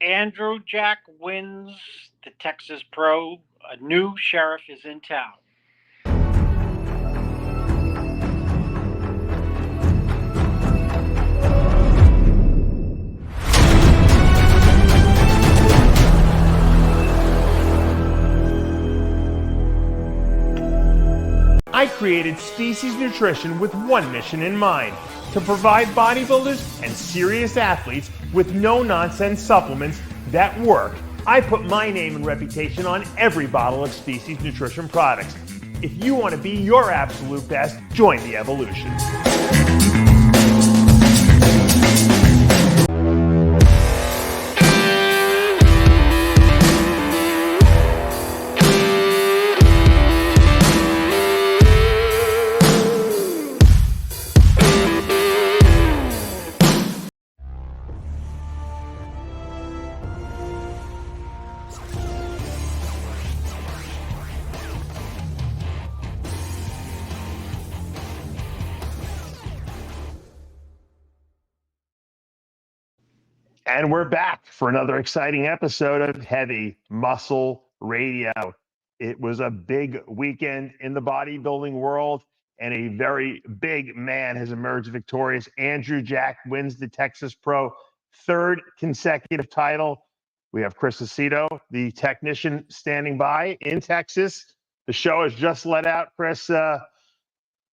Andrew Jack wins the Texas Pro. A new sheriff is in town. I created Species Nutrition with one mission in mind: to provide bodybuilders and serious athletes with no-nonsense supplements that work. I put my name and reputation on every bottle of Species Nutrition products. If you want to be your absolute best, join the evolution. And we're back for another exciting episode of Heavy Muscle Radio. It was a big weekend in the bodybuilding world, and a very big man has emerged victorious. Andrew Jack wins the Texas Pro third consecutive title. We have Chris Aceto, the technician, standing by in Texas. The show has just let out. Chris,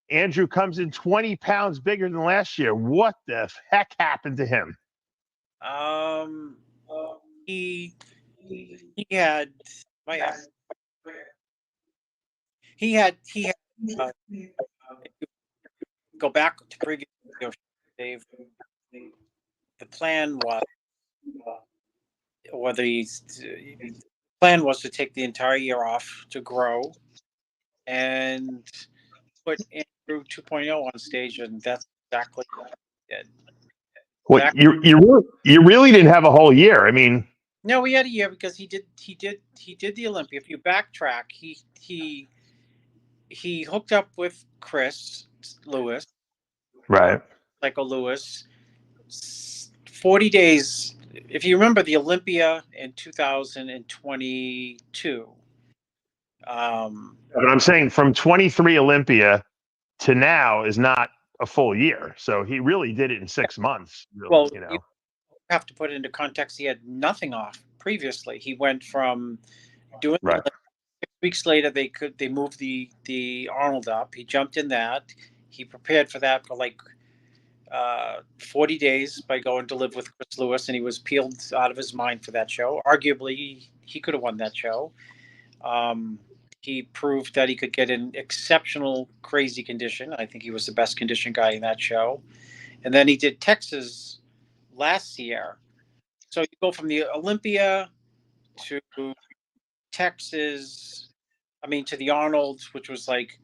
Andrew comes in 20 pounds bigger than last year. What the heck happened to him? He had uh, go back to previous videos, Dave. The plan was, or the plan was to take the entire year off to grow and put Andrew 2.0 on stage, and that's exactly what he did. Well, you really didn't have a whole year. I mean, No, we had a year because he did the Olympia. If you backtrack, he hooked up with Chris Lewis, right? Psycho Lewis, 40 days. If you remember the Olympia in 2022. But I'm saying from 23 Olympia to now is not a full year. So he really did it in 6 months. Really, well, you know, you have to put it into context. He had nothing off previously. He went from doing right. 6 weeks later. They moved the Arnold up. He jumped in that. He prepared for that for like 40 days by going to live with Chris Lewis, and he was peeled out of his mind for that show. Arguably, he could have won that show. He proved that he could get in exceptional, crazy condition. I think he was the best conditioned guy in that show. And then he did Texas last year. So you go from the Olympia to Texas, to the Arnold, which was like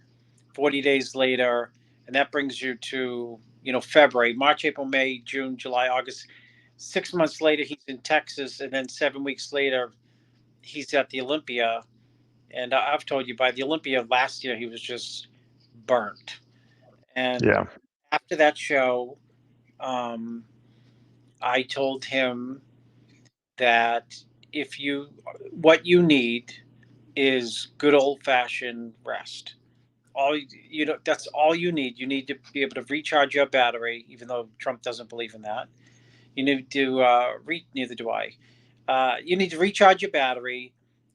40 days later. And that brings you to, February, March, April, May, June, July, August. 6 months later, he's in Texas. And then 7 weeks later, he's at the Olympia. And I've told you, by the Olympia last year, he was just burnt. And yeah, after that show, I told him that what you need is good old fashioned rest. That's all you need. You need to be able to recharge your battery, even though Trump doesn't believe in that. You need to neither do I. You need to recharge your battery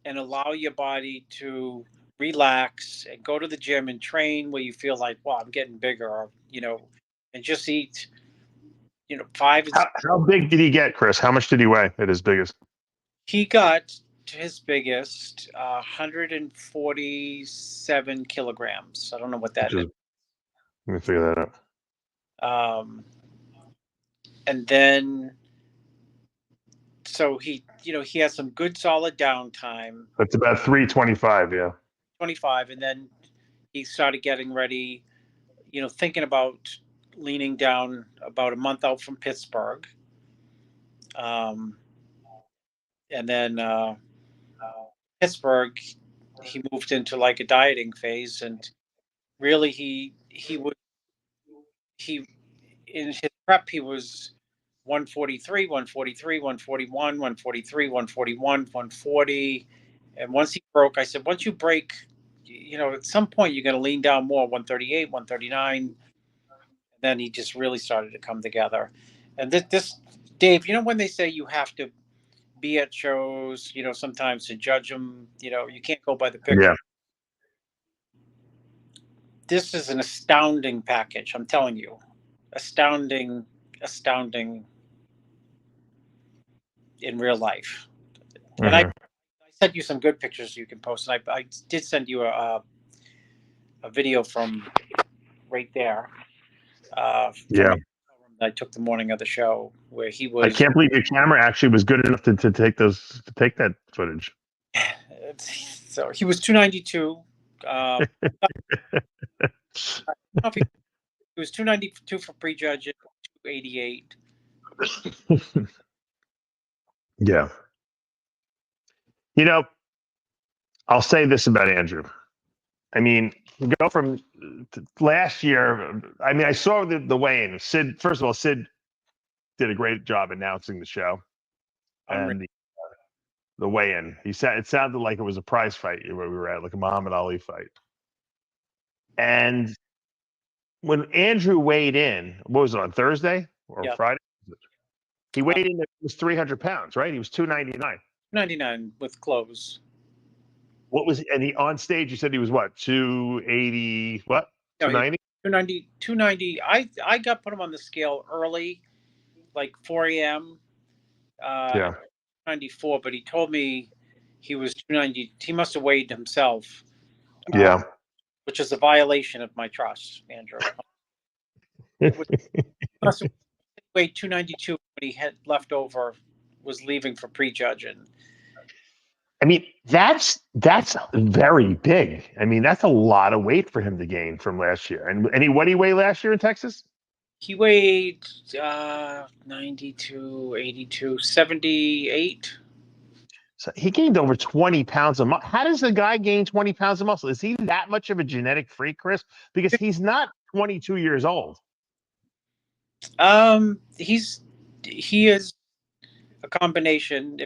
and allow your body to relax and go to the gym and train where you feel like, wow, I'm getting bigger, and just eat, five. How big did he get, Chris? How much did he weigh at his biggest? He got to his biggest 147 kilograms. I don't know what that is. Let me figure that out. And then, so he has some good solid downtime. That's about 325, yeah. 25, and then he started getting ready, thinking about leaning down about a month out from Pittsburgh. And then Pittsburgh, he moved into like a dieting phase, and really he in his prep he was 143, 143, 141, 143, 141, 140. And once he broke, I said, once you break, at some point you're going to lean down more, 138, 139. Then he just really started to come together. And this Dave, when they say you have to be at shows, sometimes to judge them, you can't go by the picture. Yeah. This is an astounding package. I'm telling you, astounding in real life. And I sent you some good pictures you can post. And I did send you a video from right there. Yeah. I took the morning of the show where he was. I can't believe your camera actually was good enough to take that footage. So he was 292. He was 292 for prejudge, 288. Yeah. I'll say this about Andrew. I mean, go from last year. I mean, I saw the weigh-in. Sid, first of all, Sid did a great job announcing the show and the weigh-in. He said it sounded like it was a prize fight where we were at, like a Muhammad Ali fight. And when Andrew weighed in, what was it, on Thursday or Friday? He weighed in. It was 300 pounds, right? He was 299. 99 with clothes. What was, and he on stage, you said he was what, 280, what? 290? 290. I got put him on the scale early, like 4 a.m. Yeah. 94, but he told me he was 290. He must have weighed himself. Yeah. Which is a violation of my trust, Andrew. He must have weighed 292 when he had left over, was leaving for prejudging. I mean, that's very big. I mean, that's a lot of weight for him to gain from last year. And what did he weigh last year in Texas? He weighed 92, 82, 78. So he gained over 20 pounds of muscle. How does a guy gain 20 pounds of muscle? Is he that much of a genetic freak, Chris? Because he's not 22 years old. He is a combination.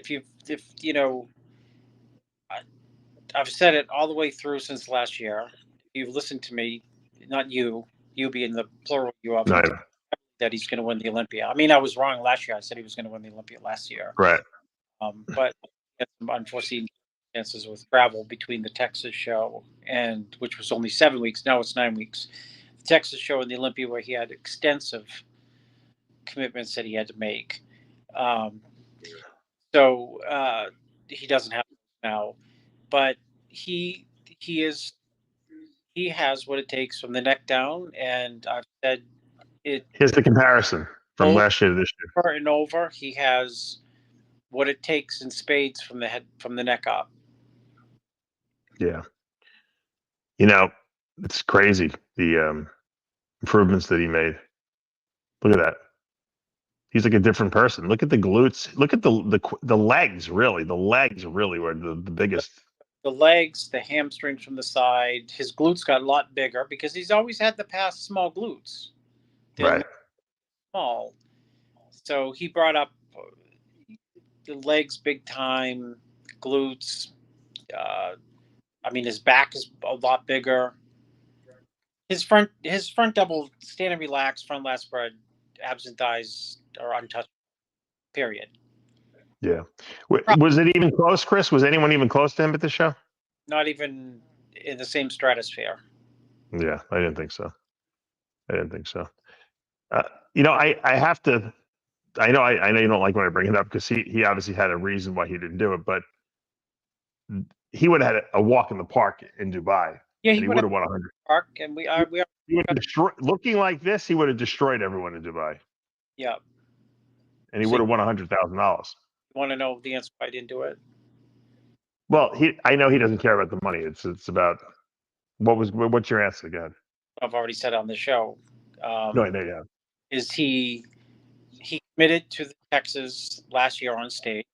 I've said it all the way through since last year. You've listened to me, not you being the plural you of, that he's going to win the Olympia. I mean, I was wrong last year. I said he was going to win the Olympia last year. Right. But some unforeseen circumstances with travel between the Texas show and which was only 7 weeks. Now it's 9 weeks. The Texas show and the Olympia, where he had extensive commitments that he had to make. So he doesn't have now, but he has what it takes from the neck down, and I've said it. Here's the comparison from last year to this year. Over and over, he has what it takes in spades from the neck up. Yeah. It's crazy, the improvements that he made. Look at that. He's like a different person. Look at the glutes. Look at the legs, really. The legs really were the biggest. The legs, the hamstrings from the side. His glutes got a lot bigger because he's always had the past small glutes. They're right. Small. So he brought up the legs big time, glutes. I mean, his back is a lot bigger. His front double stand and relax, front lat spread, abs and thighs are untouched. Period. Yeah. Was it even close, Chris? Was anyone even close to him at the show? Not even in the same stratosphere. Yeah, I didn't think so. I have to. I know you don't like when I bring it up because he obviously had a reason why he didn't do it, but he would have had a walk in the park in Dubai. Yeah, he would have won 100. Park, and we are. He would have destroyed. Looking like this, he would have destroyed everyone in Dubai. Yeah. And he would have won $100,000. You want to know the answer why I didn't do it? Well, I know he doesn't care about the money. It's about what's your answer again? I've already said on the show. No, I know you have. Is he committed to the Texas last year on stage?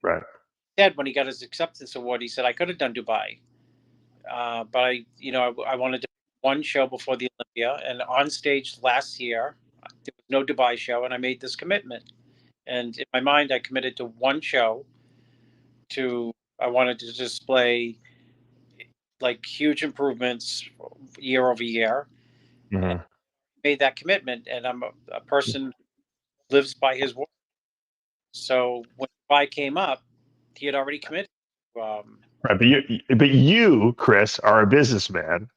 Right. He said when he got his acceptance award, he said, I could have done Dubai. But I wanted to do one show before the Olympia, and on stage last year, There was no Dubai show, and I made this commitment. And in my mind, I committed to one show. I wanted to display like huge improvements year over year. And Mhm. made that commitment, and I'm a person who lives by his word. So when Dubai came up, he had already committed. Um, Right, but you, Chris, are a businessman,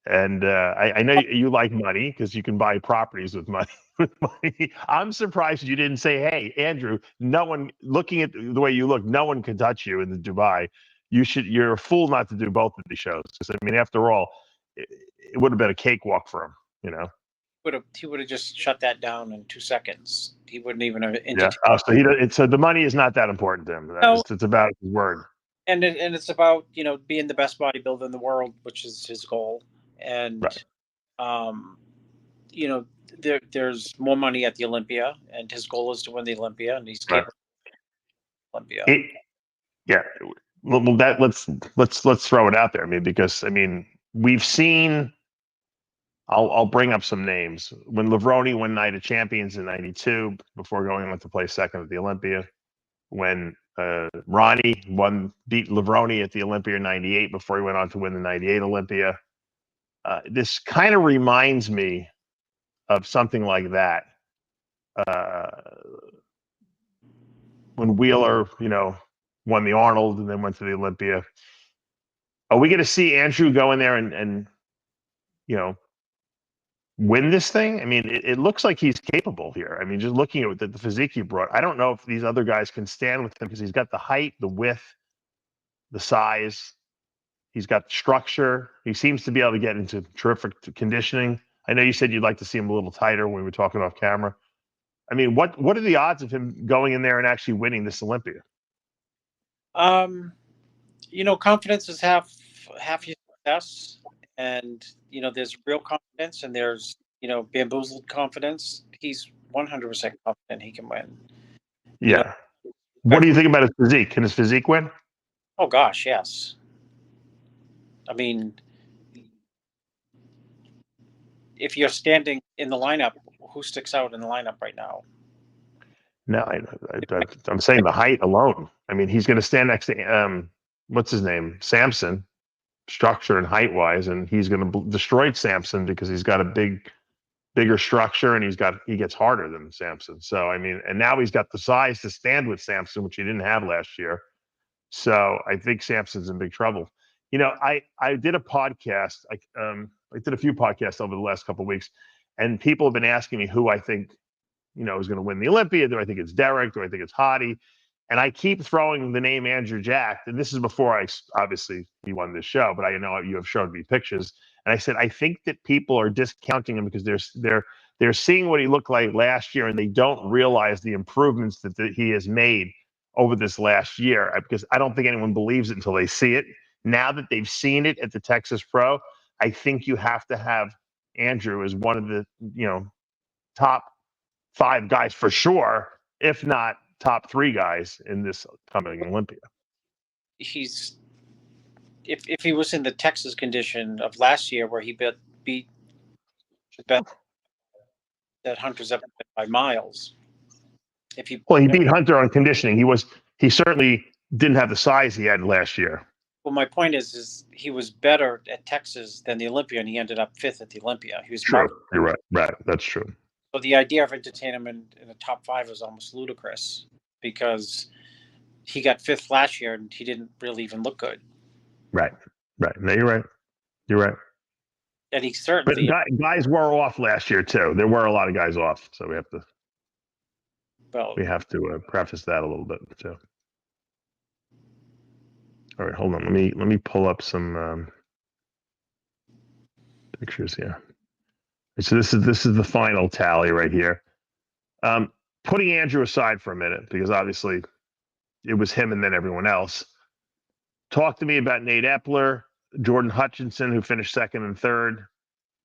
and I know you like money because you can buy properties with money. With money, I'm surprised you didn't say, "Hey, Andrew, no one looking at the way you look, no one can touch you in the Dubai. You're a fool not to do both of these shows." Because I mean, after all, it would have been a cakewalk for him, you know. he would have just shut that down in 2 seconds. He wouldn't even have Yeah. entertained. Oh, so the money is not that important to him. No, It's about his word. and it's about being the best bodybuilder in the world, which is his goal. And Right. um, you know, there's more money at the Olympia, and his goal is to win the Olympia, and he's Right. capable of Olympia. It, yeah. Well, that let's throw it out there. I mean, because I mean, we've seen. I'll bring up some names. When Levroni won Night of Champions in '92, before going on to play second at the Olympia. When Ronnie beat Levroni at the Olympia in '98 before he went on to win the '98 Olympia. This kind of reminds me of something like that. Uh, when Wheeler, won the Arnold and then went to the Olympia. Are we going to see Andrew go in there and you know win this thing? I mean, it looks like he's capable here. I mean, just looking at the physique he brought, I don't know if these other guys can stand with him because he's got the height, the width, the size. He's got structure. He seems to be able to get into terrific conditioning. I know you said you'd like to see him a little tighter when we were talking off camera. I mean, what are the odds of him going in there and actually winning this Olympia? Um, confidence is half your success, and there's real confidence, and there's bamboozled confidence. He's 100% confident he can win. You know, Yeah. What do you think about his physique? Can his physique win? oh gosh, yes. I mean, if you're standing in the lineup, who sticks out in the lineup right now? No, I'm saying the height alone. I mean, he's going to stand next to what's his name, Samson, structure and height wise, and he's going to destroy Samson because he's got a bigger structure and he gets harder than Samson. So I mean, and now he's got the size to stand with Samson, which he didn't have last year. So I think Samson's in big trouble. I did a podcast. I did a few podcasts over the last couple of weeks, and people have been asking me who I think is going to win the Olympia. Do I think it's Derek? Do I think it's Hottie? And I keep throwing the name Andrew Jack. And this is before obviously he won this show, but I know you have showed me pictures. And I said I think that people are discounting him because they're seeing what he looked like last year, and they don't realize the improvements that he has made over this last year. Because I don't think anyone believes it until they see it. Now that they've seen it at the Texas Pro, I think you have to have Andrew as one of the top 5 guys for sure, if not top 3 guys in this coming Olympia. He's if he was in the Texas condition of last year, where he beat the best that Hunter's ever been by miles. Well, he beat Hunter on conditioning. He certainly didn't have the size he had last year. Well, my point is he was better at Texas than the Olympia, and he ended up 5th at the Olympia. He was true. You're right. Right. That's true. So the idea of entertaining him in the top 5 is almost ludicrous because he got 5th last year and he didn't really even look good. Right. Right. No, you're right. You're right. And he certainly. But guys were off last year too. There were a lot of guys off, so we have to preface that a little bit too. All right, hold on. Let me pull up some pictures here. So this is the final tally right here. Putting Andrew aside for a minute because obviously it was him and then everyone else. Talk to me about Nate Epler, Jordan Hutchinson, who finished second and third.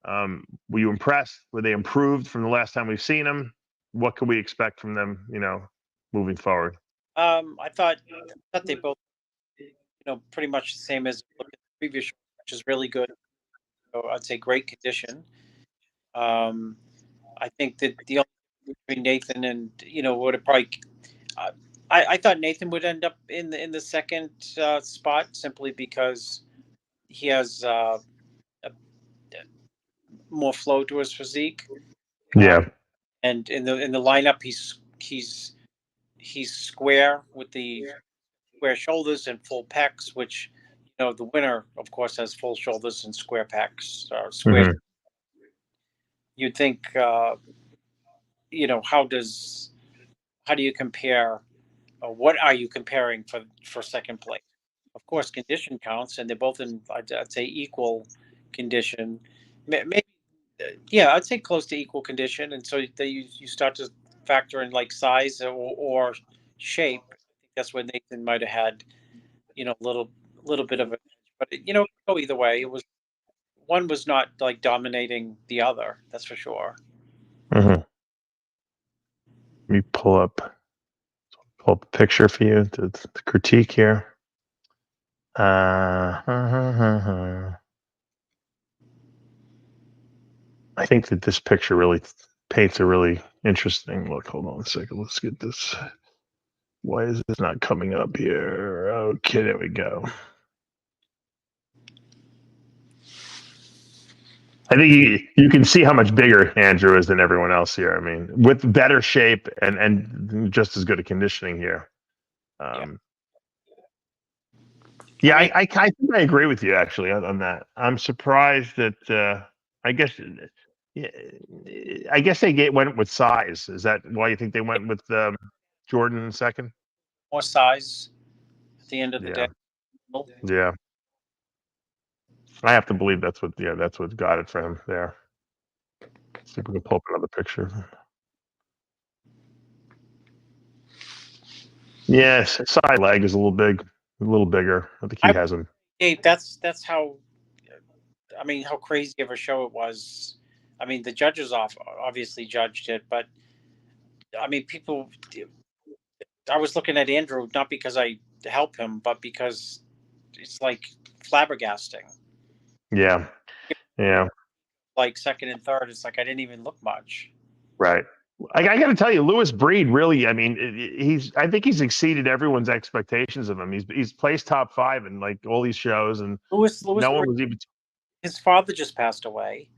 Were you impressed? Were they improved from the last time we've seen them? What can we expect from them? Moving forward. I thought they both, pretty much the same as the previous show, which is really good. So I'd say great condition. I think that the only between Nathan and would have probably. Uh, I thought Nathan would end up in the second spot simply because he has a, more flow to his physique, uh, Yeah. and in the lineup he's square with the square shoulders and full pecs, which the winner of course has full shoulders and square pecs or square. Mhm. You'd think how do you compare, or what are you comparing for second place? Of course, condition counts, and they're both in I'd say equal condition. Maybe yeah, I'd say close to equal condition, and so you start to factor in like size or shape. I think that's when Nathan might have had a little bit of a, but go either way. It was one was not like dominating the other. That's for sure. Mhm. Let me pull up a picture for you to critique here. I think that this picture really paints a really interesting look. Hold on a second. Let's get this. Why is this not coming up here? Okay, there we go. I think you can see how much bigger Andrew is than everyone else here. I mean, with better shape and just as good a conditioning here. Yeah, I Yeah, mean, I think I agree with you actually on that. I'm surprised that I guess yeah, I guess went with size. Is that why you think they went with Jordan in second? more size at the end of the Yeah, day. Well, yeah. I have to believe that's what got it for him there. See if we can pull up another picture. Yes, side leg is a little bigger. I think he I has him. Dave, that's how. I mean, how crazy of a show it was. I mean, the judges obviously judged it, but I mean, people. I was looking at Andrew not because I help him, but because it's like flabbergasting. Yeah, yeah. Like second and third, it's like I didn't even look much. Right. I got to tell you, Lewis Breed really. I mean, I think he's exceeded everyone's expectations of him. He's placed top five in like all these shows, and Lewis, no one was even. his father just passed away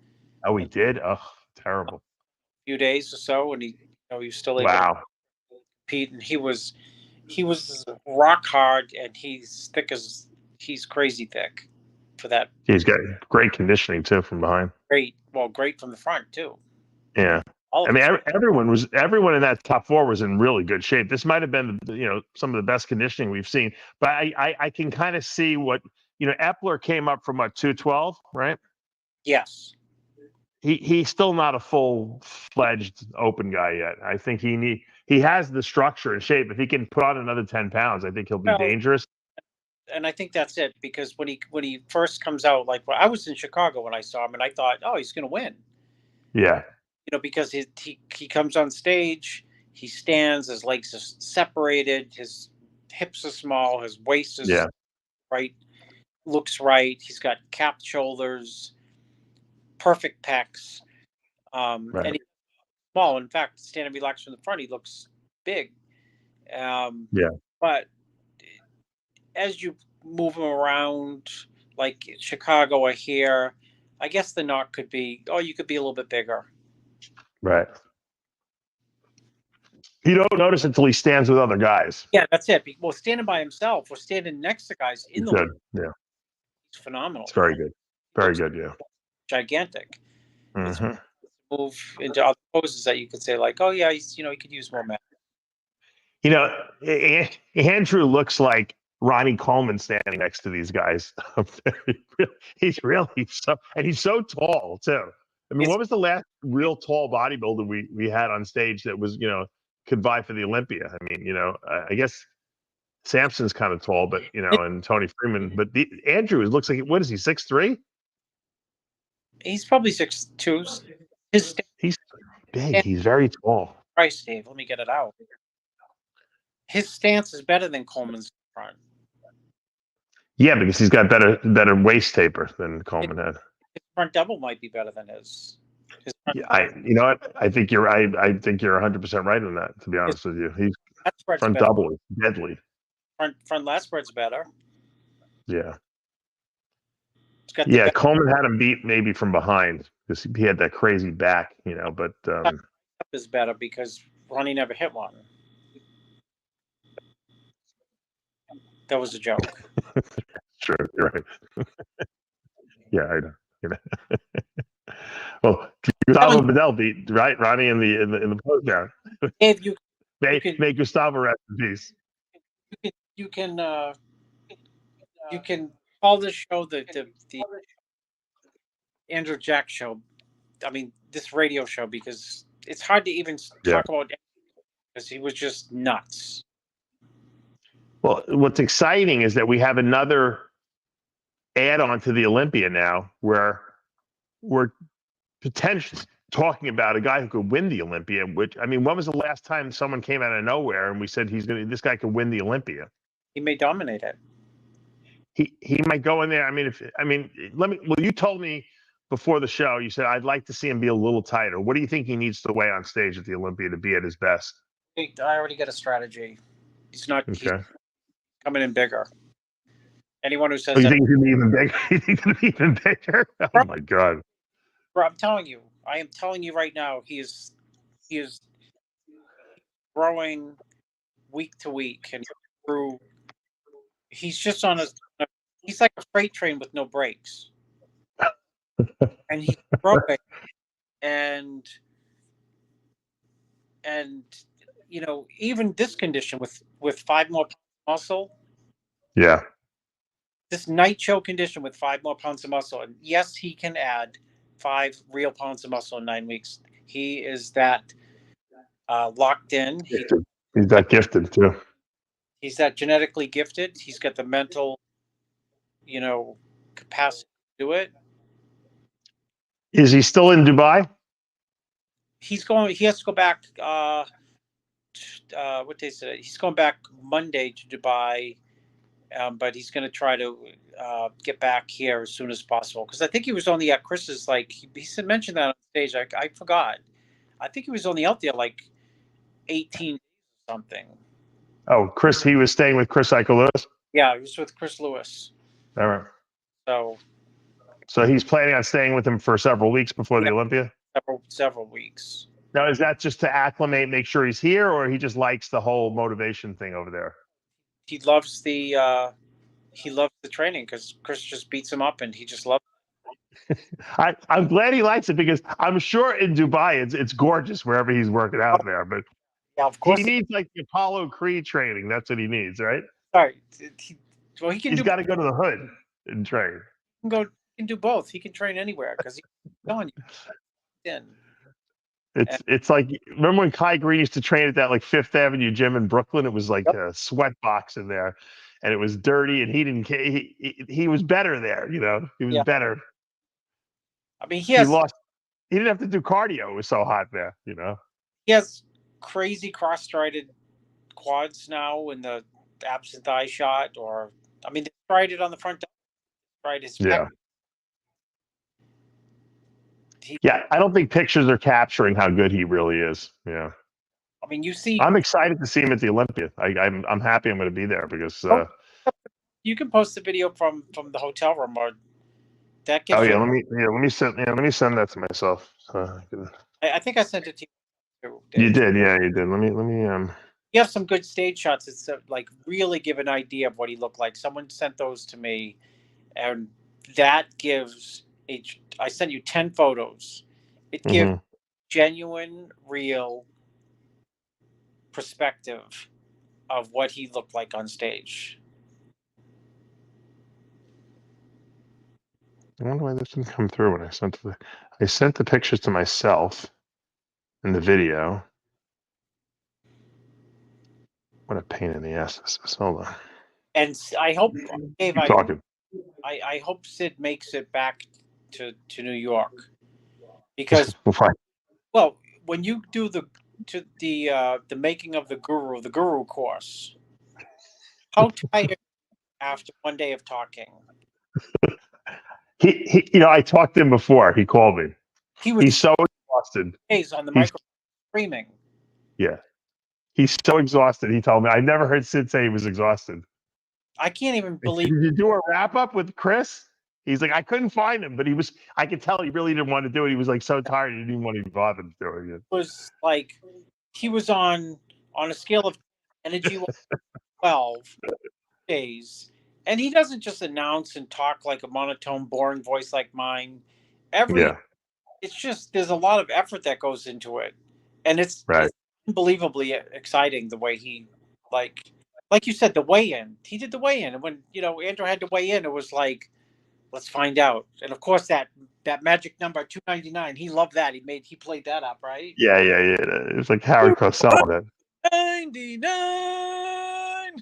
Oh, he a did. Oh, terrible. few days or so, and he was still able to Wow. compete, and he was rock hard, and he's crazy thick for that. He's got great conditioning too from behind. Great from the front too. Yeah. All I of mean, it's everyone in that top four was in really good shape. This might have been, some of the best conditioning we've seen. But I can kind of see what Epler came up from what 212, right? yes. He's still not a full fledged open guy yet. I think he has the structure and shape. If he can put on another 10 pounds, I think he'll be Well, dangerous. and I think that's it because when he first comes out, like I was in Chicago when I saw him, and I thought, oh, he's going to win. Yeah, Because he comes on stage, he stands, his legs are separated, his hips are small, his waist is yeah, right, looks right. He's got capped shoulders, perfect pecs, right. and he's small. In fact, standing relaxed from the front, he looks big. Um, Yeah. but as you move him around, like Chicago or here, I guess the knock could be, oh, you could be a little bit bigger. Right. You don't notice until he stands with other guys. Yeah, that's it. Well, standing by himself or standing next to guys in He's the league, good. Yeah, is phenomenal. it's very good. Very Looks good. Yeah. gigantic. It's Hmm. move into other poses that you could say like, oh yeah, he could use more mass. You know, Andrew looks like Ronnie Coleman standing next to these guys. He's really so, and he's so tall too. I mean, It's what was the last real tall bodybuilder we had on stage that was could vie for the Olympia? I mean, I guess Samson's kind of tall, but and Tony Freeman, but Andrew looks like what is he 6'3"? he's probably 6'2". His He's big. stance, He's very tall. Christ, Dave, let me get it out. His stance is better than Coleman's front. Yeah, because he's got better waist taper than His Coleman had. front double might be better than his. His front, You know what? I think you're right. I think you're 100% right on that. To be his honest with you, he's lat spread's front better. double is deadly. Front lat spread's better. Yeah. It's got the Yeah, back Coleman had him beat maybe from behind because he had that crazy back, but up is better because Ronnie never hit one. That was a joke. sure, you're right. Yeah, I know. You know. Well, Gustavo Bedell beat right Ronnie in the pose down. Dave, May Gustavo rest in peace. you can call this show the Andrew Jack show. I mean, this radio show, because it's hard to even talk about because he was just nuts. Well, what's exciting is that we have another add-on to the Olympia now, where we're potentially talking about a guy who could win the Olympia. Which, I mean, when was the last time someone came out of nowhere and we said this guy could win the Olympia? He may dominate it. He might go in there. Well, you told me before the show, you said I'd like to see him be a little tighter. What do you think he needs to weigh on stage at the Olympia to be at his best? I already got a strategy. He's not. Okay. He's coming in bigger. Anyone who says you that, think he's gonna be even bigger? You think he's gonna be even bigger? Oh my god! bro, I'm telling you. I am telling you right now. He is growing week to week, and he's just on he's like a freight train with no brakes, and he's growing, and even this condition with 5 more pounds of muscle. Yeah. This night show condition with 5 more pounds of muscle, and yes, he can add 5 real pounds of muscle in 9 weeks. He is that locked in. He's that gifted too. He's that genetically gifted. He's got the mental, capacity to do it. Is he still in Dubai? He has to go back. What day is it? He's going back Monday to Dubai, but he's going to try to get back here as soon as possible. Because I think he was only at Chris's, he mentioned that on stage. I forgot. I think he was only out there 18 days or something. Oh, Chris, he was staying with Chris Lewis? Yeah, he was with Chris Lewis. All right. So he's planning on staying with him for several weeks before the Olympia? Several weeks. Now, is that just to acclimate, make sure he's here, or he just likes the whole motivation thing over there? He loves the training because Chris just beats him up, and he just loves it. I'm glad he likes it, because I'm sure in Dubai it's gorgeous wherever he's working out there. But yeah, of course he needs the Apollo Creed training. That's what he needs, right? Sorry. He's got to go to the hood and train. He can do both. He can train anywhere because he's on you. It's like, remember when Kai Green used to train at that Fifth Avenue gym in Brooklyn? It was like a sweat box in there, and it was dirty, and he didn't care. He was better there, He was better. I mean, he didn't have to do cardio. It was so hot there, He has crazy cross-striated quads now in the absent thigh shot, they tried it on the front. Tried his I don't think pictures are capturing how good he really is. Yeah. I mean, you see. I'm excited to see him at the Olympia. I'm happy I'm going to be there because. You can post the video from the hotel room, or that gives. Oh yeah, let me send that to myself. I think I sent it to you. You did, yeah, you did. Let me. You have some good stage shots that really give an idea of what he looked like. Someone sent those to me, and that gives I sent you 10 photos. It gives genuine, real perspective of what he looked like on stage. I wonder why this didn't come through when I sent the pictures to myself in the video. What a pain in the ass this is. Hold on. And I hope, Dave, I hope Sid makes it back to New York, because when you do the making of the Guru course, how tired after one day of talking? I talked to him before. He called me. He was He's so exhausted. days on the He's microphone screaming. yeah. He's so exhausted. He told me. I never heard Sid say he was exhausted. I can't even I said, believe did you do a wrap up with Chris? He's like, I couldn't find him, but he was. I could tell he really didn't want to do it. He was like so tired, he didn't even want to be bothered doing it. it was like he was on a scale of energy 12 days, and he doesn't just announce and talk like a monotone, boring voice like mine. Yeah, It's just there's a lot of effort that goes into it, and it's right. unbelievably exciting the way he like you said, the weigh-in. He did the weigh-in, and when Andrew had to weigh in, it was like, let's find out. And of course, that magic number 299, he loved that. He played that up, right? Yeah. It was like Howard Cosell. 99.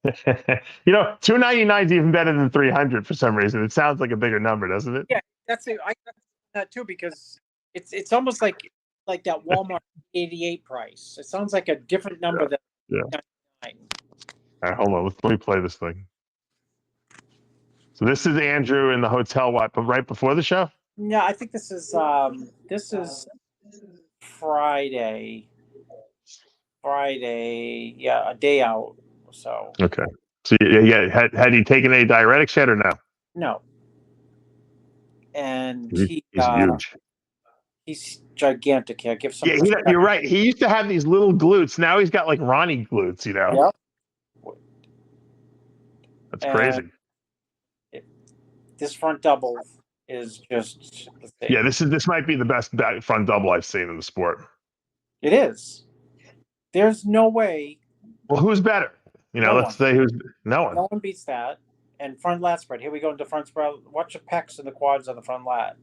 299 is even better than 300 for some reason. It sounds like a bigger number, doesn't it? Yeah, that's it. I got that too because it's almost like that Walmart 88 price. It sounds like a different number than Yeah. 99. All right, hold on. Let me play this thing. So this is Andrew in the hotel. What? But right before the show? Yeah, I think this is Friday. Friday, yeah, a day out. So Okay. So yeah, had he taken any diuretics yet or no? no, and He's huge. He's gigantic. Yeah, give some. Yeah, you're right. He used to have these little glutes. Now he's got like Ronnie glutes. Yep. That's crazy. This front double is just. Yeah, this might be the best front double I've seen in the sport. It is. There's no way. Well, who's better? Let's say who's no one. No one beats that. And front lat spread. Here we go into front spread. Watch the pecs and the quads on the front lat.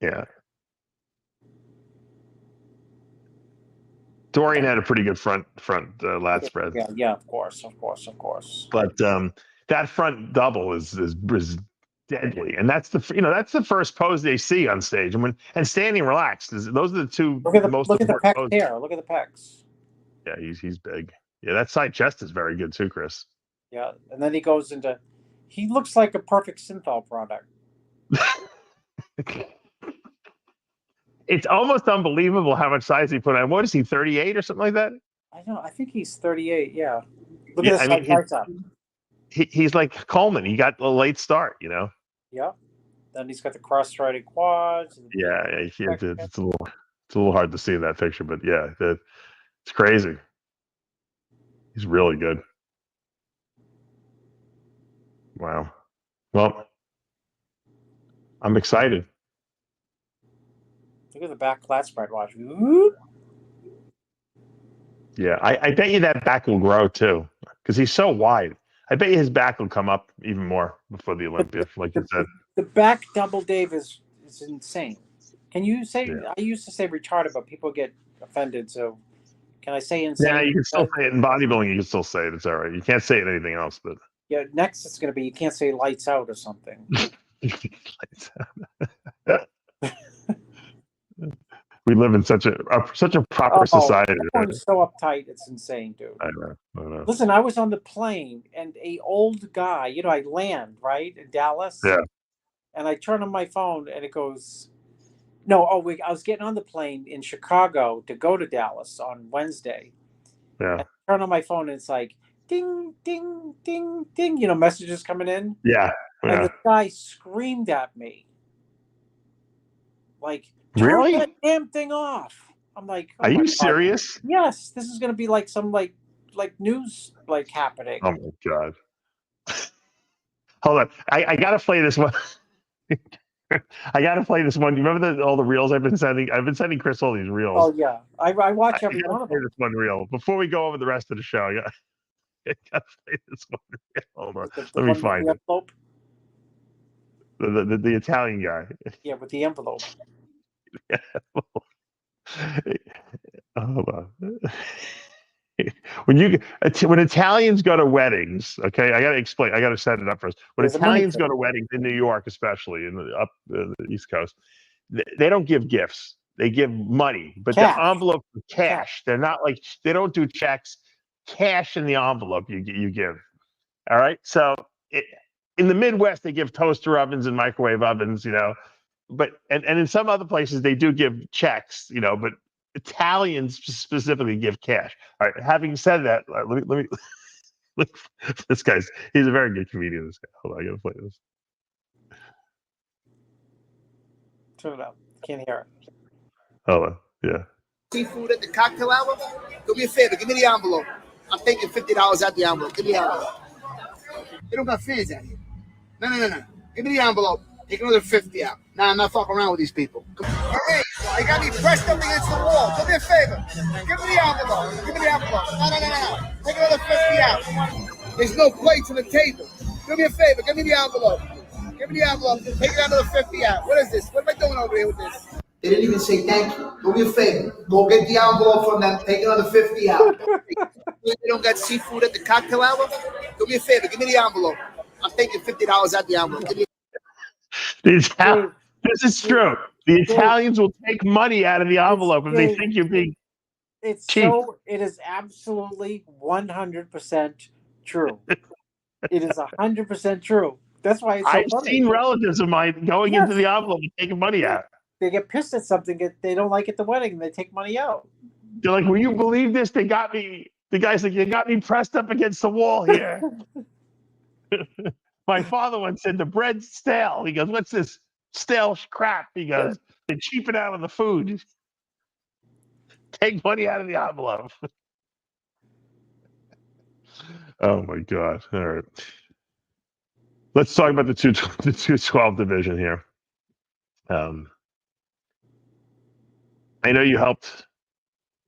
Yeah. Dorian had a pretty good front lat spread. Yeah, of course. But that front double is deadly, and that's the first pose they see on stage, and standing relaxed. Those are the two most look at the important pecs poses. here. Look at the pecs. Yeah, he's big. Yeah, that side chest is very good too, Chris. Yeah, and then he goes into. He looks like a perfect Synthol product. It's almost unbelievable how much size he put on. What is he, 38 or something like that? I know. I think he's 38. Yeah. Look at this parts up. He's like Coleman. He got a late start, Yeah. Then he's got the cross-strided quads. Yeah, it's a little hard to see in that picture, but yeah, it's crazy. He's really good. Wow. Well, I'm excited. Look at the back lat spread. Watch. Ooh. Yeah, I bet you that back will grow too, because he's so wide. I bet you his back will come up even more before the Olympia, like you said. The back double, Dave, is insane. Can you say? Yeah. I used to say retarded, but people get offended. So, can I say insane? Yeah, you can still say it in bodybuilding. You can still say it. It's all right. You can't say it in anything else, but yeah. Next, it's going to be you can't say lights out or something. We live in such a proper society. Everyone's so uptight, it's insane, dude. I know. Listen, I was on the plane and a old guy, I land, right, in Dallas. Yeah. And I turn on my phone and it goes, I was getting on the plane in Chicago to go to Dallas on Wednesday. Yeah. And I turn on my phone and it's like, ding, ding, ding, ding, messages coming in. Yeah. And the guy screamed at me. Like, turn really? that damn thing off. I'm like, are you serious? Yes, this is going to be like some like news happening. Oh my god! Hold on, I gotta play this one. I gotta play this one. Do you remember all the reels I've been sending? I've been sending Chris all these reels. Oh yeah, I watch every one of them. This one reel before we go over the rest of the show. I gotta play this one reel. Hold on, let me find it. Envelope? The Italian guy. Yeah, with the envelope. Hold on. When Italians go to weddings, okay, I got to explain. I got to set it up first. When Italians go to weddings in New York, especially up the East Coast, they don't give gifts. They give money, but cash. The envelope is cash. They're not like they don't do checks. Cash in the envelope you give. All right, so in the Midwest, they give toaster ovens and microwave ovens, but and in some other places they do give checks, but Italians specifically give cash. All right. Having said that, let me this he's a very good comedian. This guy. Hold on, I gotta play this. Turn it up. Can't hear it. Hold on. Yeah. Seafood at the cocktail hour? Do me a favor, give me the envelope. I'm taking $50 out the envelope. Give me the envelope. They don't got fans out here. No. Give me the envelope. Take another 50 out. Nah, I'm not fucking around with these people. Hey, I got me pressed up against the wall. Do me a favor. Give me the envelope. Give me the envelope. No. Take another 50 out. There's no plates on the table. Do me a favor. Give me the envelope. Give me the envelope. Take another 50 out. What is this? What am I doing over here with this? They didn't even say thank you. Do me a favor. Go get the envelope from them. Take another 50 out. They don't got seafood at the cocktail hour? Do me a favor. Give me the envelope. I'm taking $50 out the envelope. This is true. The Italians will take money out of the envelope if they think you're being cheap. It is absolutely 100% true. It is 100% true. That's why it's so I've funny. seen relatives of mine going into the envelope and taking money out. They get pissed at something they don't like at the wedding, and they take money out. They're like, "Will you believe this? They got me." The guy's like, "You got me pressed up against the wall here." My father once said, "The bread's stale." He goes, "What's this stale crap?" He goes, "They cheapen out of the food. Take money out of the envelope." Oh my God! All right, let's talk about the 212 division here. I know you helped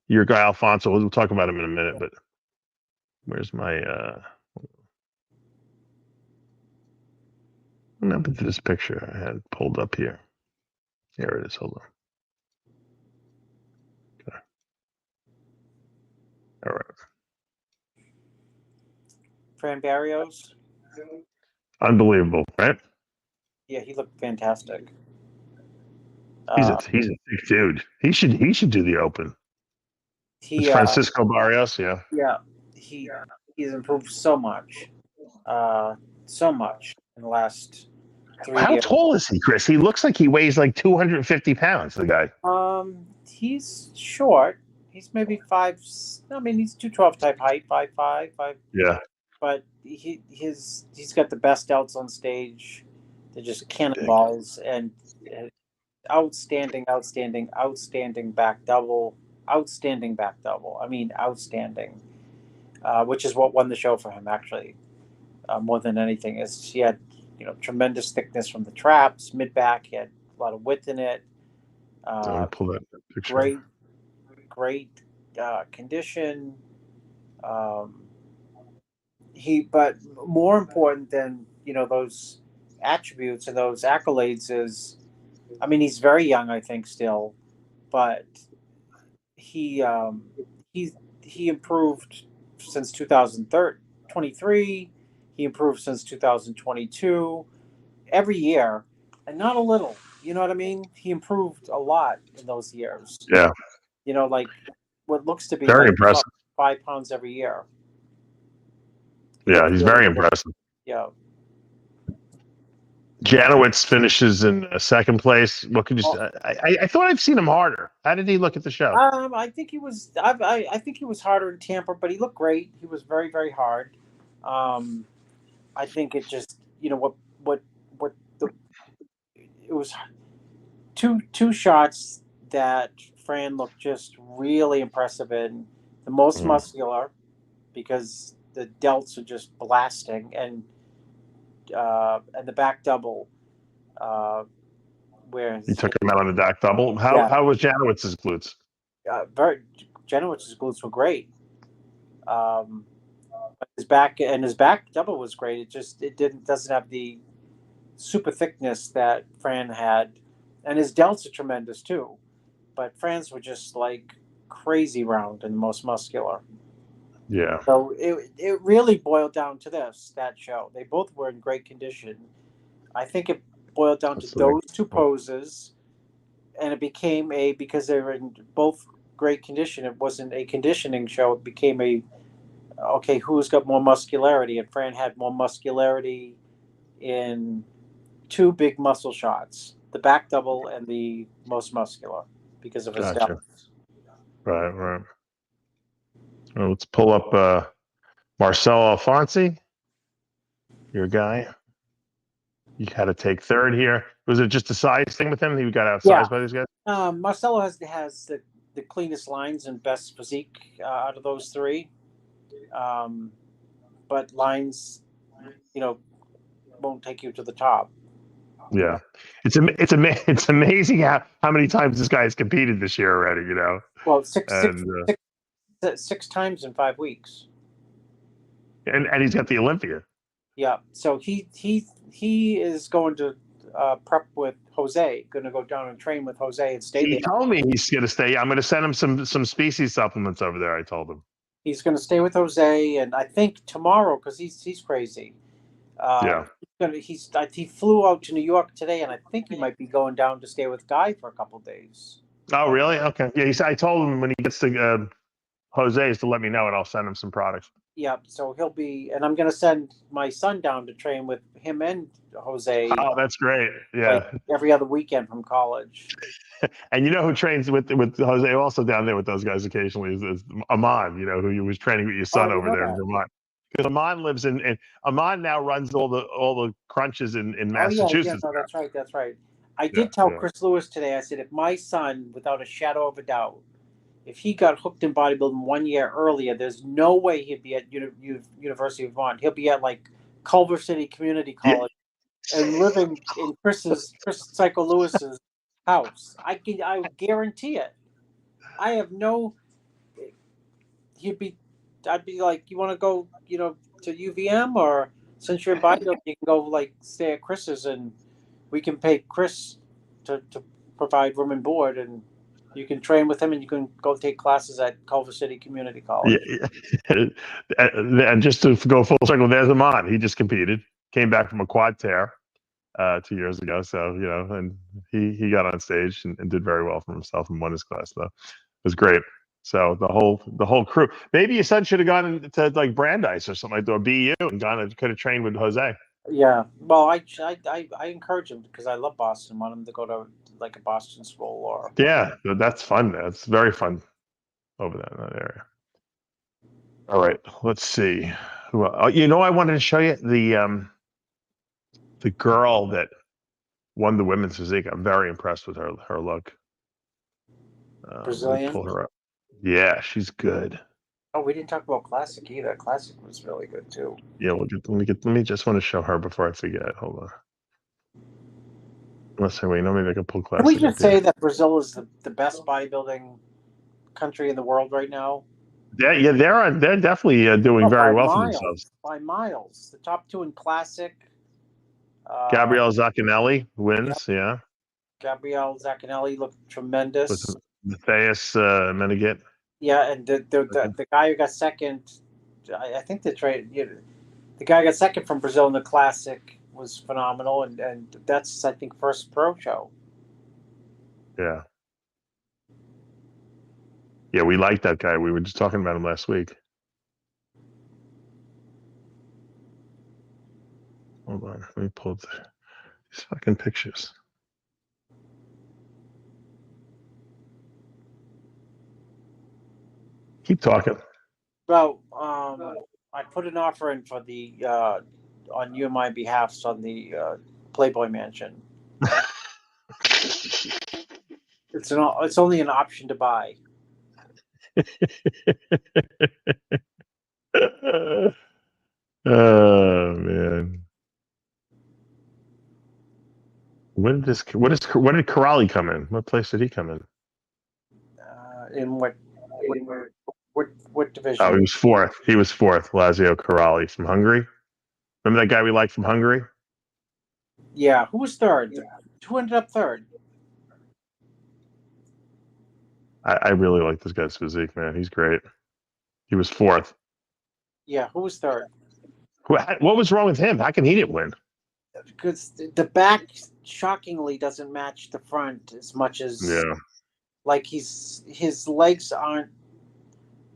your guy Alfonso. We'll talk about him in a minute, but where's my what happened to this picture I had pulled up here? Here it is. Hold on. Okay. All right. Fran Barrios. Unbelievable, right? Yeah, he looked fantastic. He's a big dude. He should do the Open. It's Francisco Barrios, yeah. Yeah, he's improved so much in the last 3 years. How tall is he, Chris? He looks like he weighs like 250 pounds. The guy. He's short. He's maybe 5. I mean, he's 212 type height, 5'5", 5. Yeah. But he's got the best outs on stage. They're just cannonballs and outstanding back double. Outstanding back double. I mean, outstanding. Which is what won the show for him, actually, more than anything. Is he had tremendous thickness from the traps, mid back. He had a lot of width in it. Pull that picture. Great condition. But more important than those attributes and those accolades is, I mean, he's very young, I think, still, but he improved since 2023. He improved since 2022. Every year, and not a little. You know what I mean? He improved a lot in those years. Yeah. Like what looks to be very impressive. 5 pounds every year. Yeah, he's very impressive. Yeah. Janowitz finishes in second place. What could you say? I thought I've seen him harder. How did he look at the show? I think he was. I think he was harder in Tampa, but he looked great. He was very, very hard. I think it just it was two shots that Fran looked just really impressive in. The most muscular, because the delts are just blasting, and the back double, where he took him out on the back double. How was Janowitz's glutes? Janowitz's glutes were great. His back double was great. It doesn't have the super thickness that Fran had, and his delts are tremendous too. But Fran's were just like crazy round and the most muscular. Yeah. So it really boiled down to that show. They both were in great condition. I think it boiled down to those two poses, and it became because they were in both great condition. It wasn't a conditioning show. It became who's got more muscularity? And Fran had more muscularity in 2 big muscle shots: the back double and the most muscular, because of his Gotcha. delts. Right. Well, let's pull up Marcelo Alfonsi, your guy. You had to take third here. Was it just a size thing with him? He got outsized by these guys? Marcelo has the cleanest lines and best physique out of those 3. But lines, won't take you to the top. Yeah. It's amazing how many times this guy has competed this year already, Well, And, six times in 5 weeks. and he's got the Olympia. Yeah. So he is going to prep with Jose. Going to go down and train with Jose and stay there. He told me he's going to stay. I'm going to send him some species supplements over there. I told him. He's going to stay with Jose, and I think tomorrow, because he's crazy. Yeah. He flew out to New York today, and I think he might be going down to stay with Guy for a couple of days. Oh, really? Okay. Yeah. I told him when he gets to Jose's to let me know, and I'll send him some products. Yeah. So he'll be, and I'm going to send my son down to train with him and Jose. Oh, that's great. Yeah. Like every other weekend from college. And who trains with Jose also down there with those guys occasionally is Aman, who was training with your son over there in Vermont. Because Aman lives in Aman now runs all the crunches in Massachusetts. No, that's right. I did tell Chris Lewis today, I said, if my son, without a shadow of a doubt, if he got hooked in bodybuilding 1 year earlier, there's no way he'd be at University of Vermont. He'll be at like Culver City Community College and living in Chris Psycho Lewis's house. I guarantee it. I have no. I'd be like, you want to go, to UVM, or since you're in bodybuilding, you can go like stay at Chris's, and we can pay Chris to provide room and board, and you can train with him, and you can go take classes at Culver City Community College. Yeah. And just to go full circle, there's Aman. He just competed, came back from a quad tear 2 years ago. So, and he got on stage and did very well for himself and won his class, though. It was great. So the whole crew. Maybe your son should have gone to like Brandeis or something like that, or BU, and could have trained with Jose. Yeah, well, I encourage him because I love Boston. Want him to go to like a Boston school or. Yeah, that's fun. That's very fun over there in that area. All right, let's see. Well, I wanted to show you the girl that won the women's physique. I'm very impressed with her look. Brazilian. Pull her up. Yeah, she's good. Oh, we didn't talk about Classic either. Classic was really good too. Yeah, let me just want to show her before I forget. Hold on. Let's say, maybe I can pull Classic. Can we just say that Brazil is the best bodybuilding country in the world right now? Yeah, they're definitely doing very well for themselves. By miles. The top 2 in Classic. Gabrielle Zaccanelli wins, yeah. Gabrielle Zaccanelli looked tremendous. With Matthias Meneghet. Yeah, and the guy who got second, I think the guy who got second from Brazil in the Classic was phenomenal, and that's, I think, first pro show. Yeah. Yeah, we like that guy. We were just talking about him last week. Hold on, let me pull these fucking pictures. Keep talking. Well, I put an offer in for the on you and my behalfs on the Playboy Mansion. It's only an option to buy. Oh man. When did Corrali come in? What place did he come in? In what division? Oh, he was fourth. Lazio Corrali from Hungary. Remember that guy we liked from Hungary? Yeah. Who was third? Who ended up third? I really like this guy's physique, man. He's great. He was fourth. Yeah. Who was third? What was wrong with him? How come he didn't win? Because the back shockingly doesn't match the front as much as. Yeah. Like his legs aren't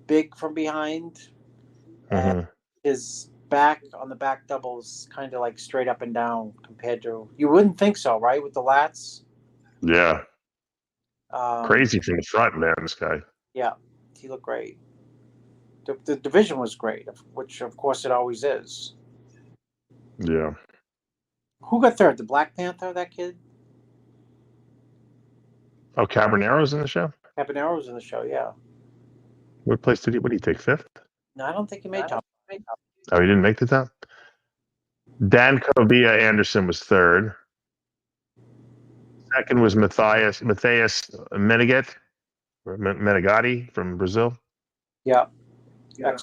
big from behind, and his back on the back double is kind of like straight up and down compared to, you wouldn't think so, right? With the lats. Yeah. Um, Crazy from the front, man, this guy. Yeah, he looked great. The division was great, which of course it always is. Yeah. Who got third? The Black Panther, that kid? Oh, Cabernero's in the show? Habanero was in the show, yeah. What place did he take, fifth? No, I don't think he made top. Oh, he didn't make the top? Dan Covia Anderson was third. Second was Matthias Menegatti from Brazil. Yeah. I'm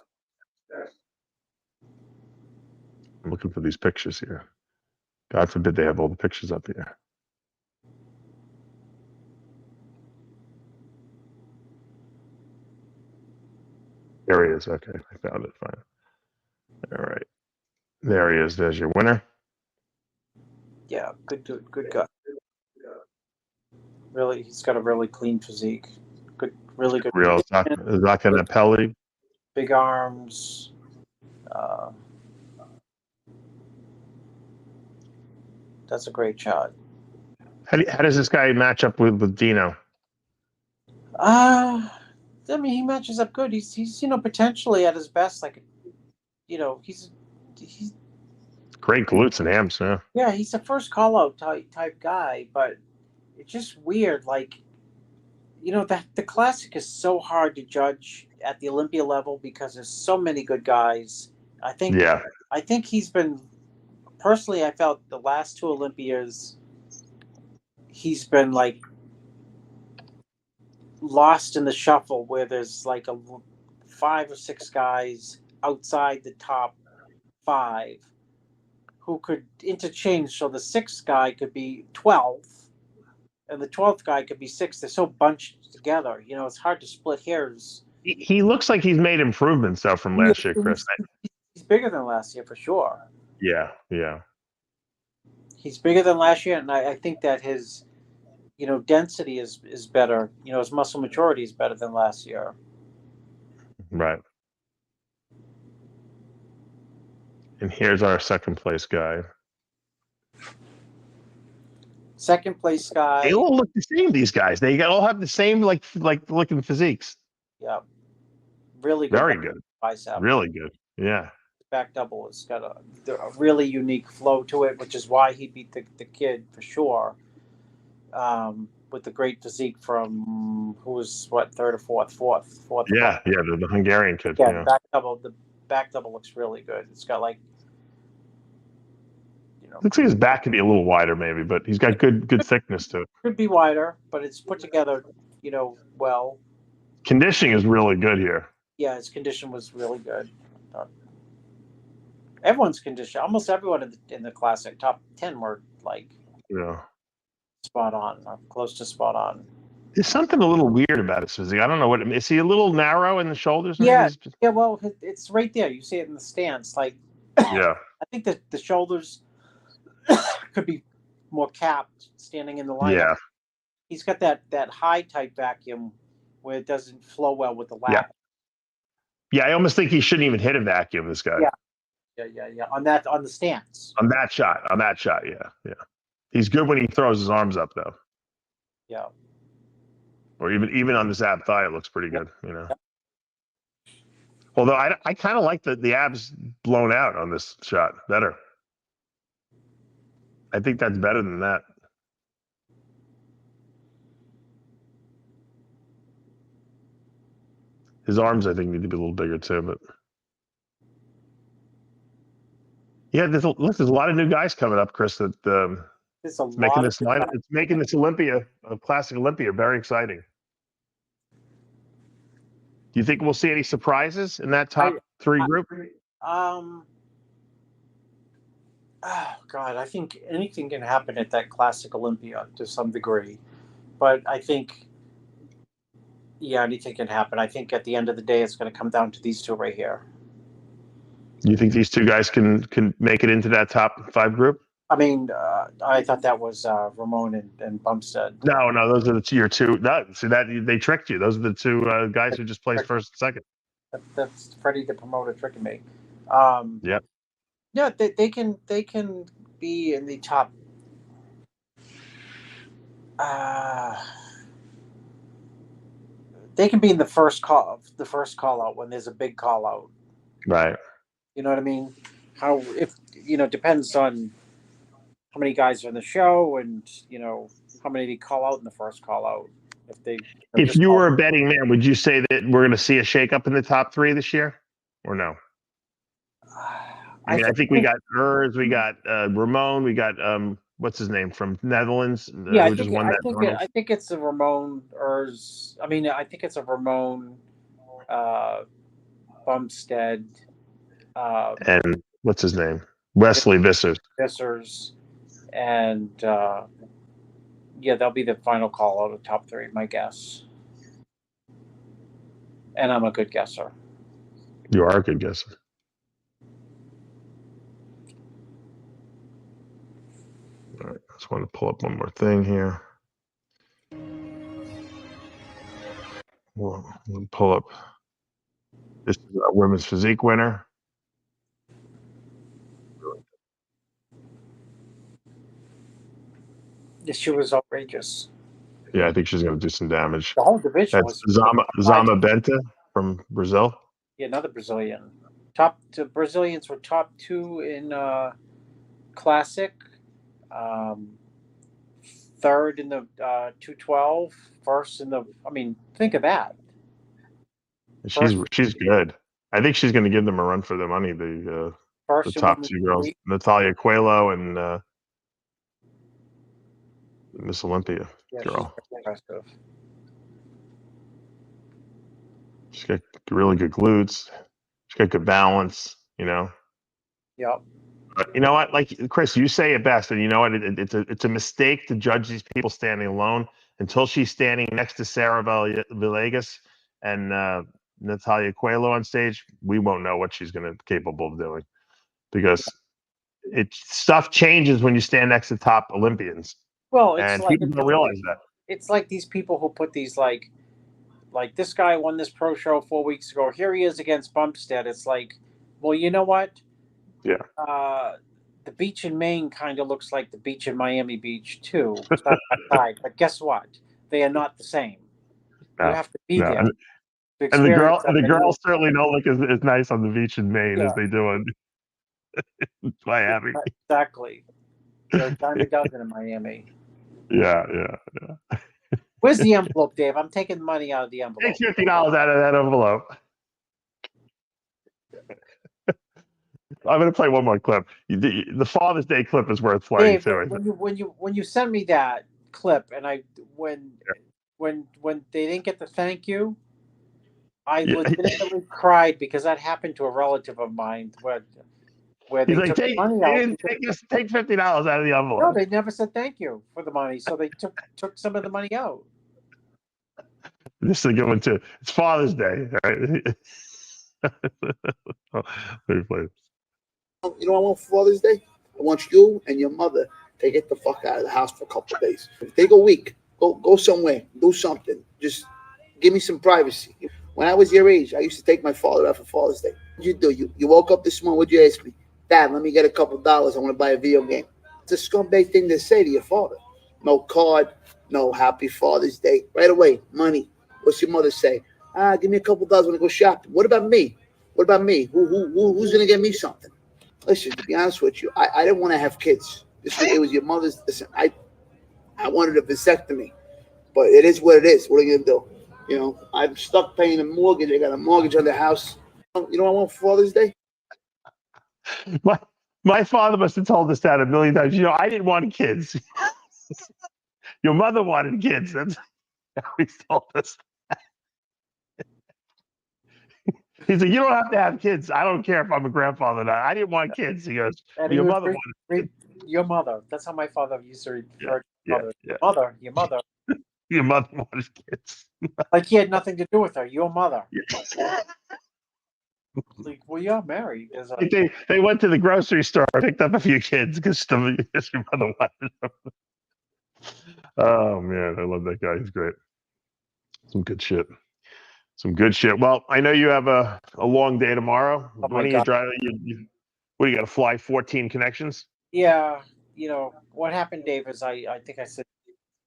looking for these pictures here. God forbid they have all the pictures up here. There he is. Okay, I found it. Fine. All right. There he is. There's your winner. Yeah, good guy. Really, he's got a really clean physique. Good, really good. Real Zacchinapelli. Big arms. That's a great shot. How does this guy match up with Dino? I mean, he matches up good. He's potentially at his best. Like, he's Great glutes and hams, yeah. Yeah, he's a first call out type guy, but it's just weird. Like, that the classic is so hard to judge at the Olympia level because there's so many good guys. I think he's been, personally, I felt the last two Olympias, he's been like lost in the shuffle where there's like 5 or 6 guys outside the top 5 who could interchange, so the 6th guy could be 12th and the 12th guy could be 6th. They're so bunched together, it's hard to split hairs. He looks like he's made improvements though from last year, Chris. He's bigger than last year for sure. Yeah. He's bigger than last year, and I think that his density is better. His muscle maturity is better than last year. Right. And here's our second place guy. Second place guy. They all look the same, these guys. They all have the same like looking physiques. Yeah. Really good. Very good. Bicep. Really good. Yeah. Back double has got a really unique flow to it, which is why he beat the kid for sure. With the great physique from who was third or fourth. Yeah, the Hungarian kid. Yeah, the back double looks really good. It's got like, looks like his back could be a little wider maybe, but he's got good thickness to it. Could be wider, but it's put together, well. Conditioning is really good here. Yeah, his condition was really good. Everyone's condition, almost everyone in the classic top 10 were like, spot on, or close to spot on. There's something a little weird about his physique. I don't know what is he a little narrow in the shoulders? Yeah, well, it's right there. You see it in the stance. Like, yeah, I think that the shoulders could be more capped standing in the line. Yeah, he's got that high type vacuum where it doesn't flow well with the lap. Yeah, I almost think he shouldn't even hit a vacuum. This guy. Yeah. On the stance. On that shot, yeah. He's good when he throws his arms up, though. Yeah. Or even on this ab thigh, it looks pretty good, Although I kind of like the abs blown out on this shot better. I think that's better than that. His arms, I think, need to be a little bigger too, but. Yeah, there's a lot of new guys coming up, Chris. That it's making this Olympia, Classic Olympia, very exciting. Do you think we'll see any surprises in that top 3 group? Oh God, I think anything can happen at that Classic Olympia to some degree, but I think, anything can happen. I think at the end of the day, it's going to come down to these two right here. You think these two guys can make it into that top 5 group? I mean, I thought that was Ramon and Bumstead. No, those are your two. No, see that they tricked you. Those are the two guys who just placed first and second. That's Freddie the promoter tricking me. Yep. Yeah, they can be in the top. Uh, they can be in the first call out when there's a big call out. Right. You know what I mean? How if depends on how many guys are in the show and how many they call out in the first call out. If they If just you call, were a betting man, would you say that we're going to see a shakeup in the top three this year, or no? I I mean, I think we think got Urs, we got Ramon, we got what's his name from Netherlands, yeah, who just won that I Arnold, think it's a Ramon Urs. I mean, I think it's a Ramon uh, Bumstead. and what's his name, Wesley Vissers. Fissers, and yeah, they'll be the final call out of top three, my guess. And I'm a good guesser. You are a good guesser. All right, I just want to pull up one more thing here. We'll pull up. This is our women's physique winner. This shoe was outrageous. Yeah, I think she's going to do some damage. The whole division That's was Zama Benta from Brazil. yeah, another Brazilian. The Brazilians were top two in classic, um, third in the 212, first in the. I mean, think of that. She's good. I think she's going to give them a run for their money. The First in top women's two girls, physique. Natalia Coelho and Miss Olympia Yeah, girl. she's impressive. She's got really good glutes. She's got good balance. Yep. But you know what? Like Chris, you say it best, and you know what? It's a mistake to judge these people standing alone until she's standing next to Sarah Villegas and Natalia Coelho on stage. We won't know what she's capable of doing because stuff changes when you stand next to top Olympians, Well, and people don't realize that. It's like these people who put these like this guy won this pro show 4 weeks ago. Here he is against Bumstead. It's like, well, you know what? Yeah. The beach in Maine kind of looks like the beach in Miami Beach too. But guess what? They are not the same. You No, have to be no. there. And the girls certainly don't look as nice on the beach in Maine as they do in Miami. Exactly. They're a dime a dozen in Miami. Yeah. Where's the envelope, Dave? I'm taking money out of the envelope. Take $50 out of that envelope. I'm going to play one more clip. The Father's Day clip is worth playing Dave, too. when you sent me that clip, and when they didn't get the thank you, I legitimately cried because that happened to a relative of mine where they He's like, took money out. take $50 out of the envelope. No, they never said thank you for the money, so they took some of the money out. This is a good one too. It's Father's Day, right? Let me play. You know what I want for Father's Day? I want you and your mother to get the fuck out of the house for a couple of days. Take a week. Go somewhere. Do something. Just give me some privacy. When I was your age, I used to take my father out for Father's Day. What'd you do? You woke up this morning. What'd you ask me? Dad, let me get a couple of dollars. I want to buy a video game. It's a scumbag thing to say to your father. No card. No happy Father's Day. Right away. Money. What's your mother say? Give me a couple of dollars when I go shopping. What about me? Who's gonna get me something? Listen, to be honest with you, I didn't want to have kids. It was your mother's. Listen, I wanted a vasectomy, but it is what it is. What are you gonna do? I'm stuck paying a mortgage. I got a mortgage on the house. You know what I want for Father's Day? My father must have told us that a million times. I didn't want kids. Your mother wanted kids. That's how he told us. He said, "You don't have to have kids. I don't care if I'm a grandfather or not. I didn't want kids." He goes, "Your mother wanted kids." Your mother. That's how my father used to refer to Yeah. Your mother. Your mother wanted kids. Like he had nothing to do with her. Your mother. Like, well, you're married. They went to the grocery store, picked up a few kids because your mother wanted them. Oh man, I love that guy. He's great. Some good shit. Well, I know you have a long day tomorrow. Oh When are you driving? What, you got to fly 14 connections? Yeah, what happened, Dave, is I think I said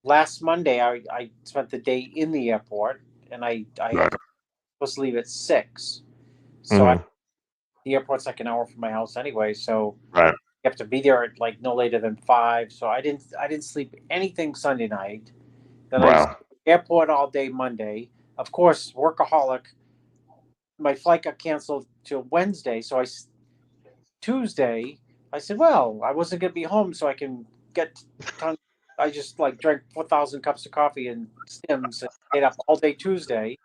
last Monday I spent the day in the airport, and I Right. supposed to leave at 6. So Mhm. the airport's like an hour from my house anyway, so Right. you have to be there at like no later than 5. So I didn't sleep anything Sunday night. Then I was at Wow. the airport all day Monday. Of course, workaholic. My flight got canceled till Wednesday, so Tuesday I said, well, I wasn't gonna be home, so I can get ton. I just like drank 4,000 cups of coffee and Stims and stayed up all day Tuesday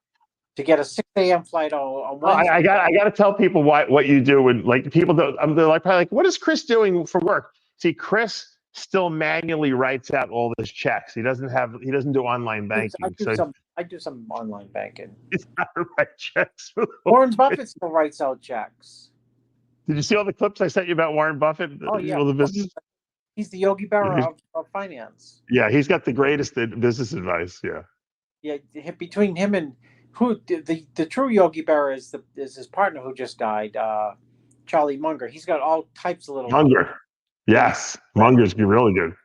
to get a 6 a.m. flight on Well, Wednesday. I got to tell people what you do, and like people don't. They're like probably like, what is Chris doing for work? See, Chris still manually writes out all his checks. He doesn't do online banking, so I do some online banking. he's got to write checks. Warren Buffett still writes out checks. Did you see all the clips I sent you about Warren Buffett? Oh yeah, All the business. he's the Yogi Berra of finance. Yeah, he's got the greatest business advice. Yeah. Yeah, between him and who the true Yogi Berra is his partner who just died, Charlie Munger. He's got all types of little Munger. Yes, Munger's really good.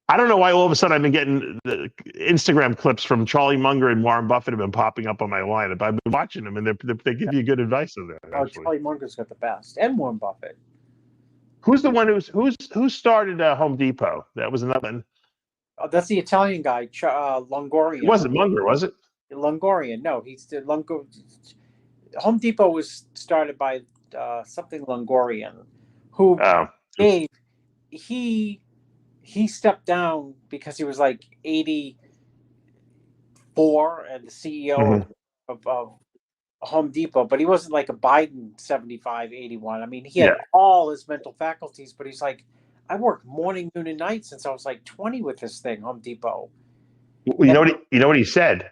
I don't know why all of a sudden I've been getting the Instagram clips from Charlie Munger and Warren Buffett have been popping up on my lineup. I've been watching them, and they give you good advice on that. Oh, Charlie Munger's got the best, and Warren Buffett. Who's the one who started Home Depot? That was another one. Oh, that's the Italian guy, Longorian. It wasn't Munger, was it? Longorian. No, he's the Home Depot was started by something Longorian, who Dave, he stepped down because he was like 84 and the CEO of Home Depot, but he wasn't like a Biden 75, 81. I mean, he had all his mental faculties, but he's like, I worked morning, noon, and night since I was like 20 with this thing, Home Depot. You know what he said?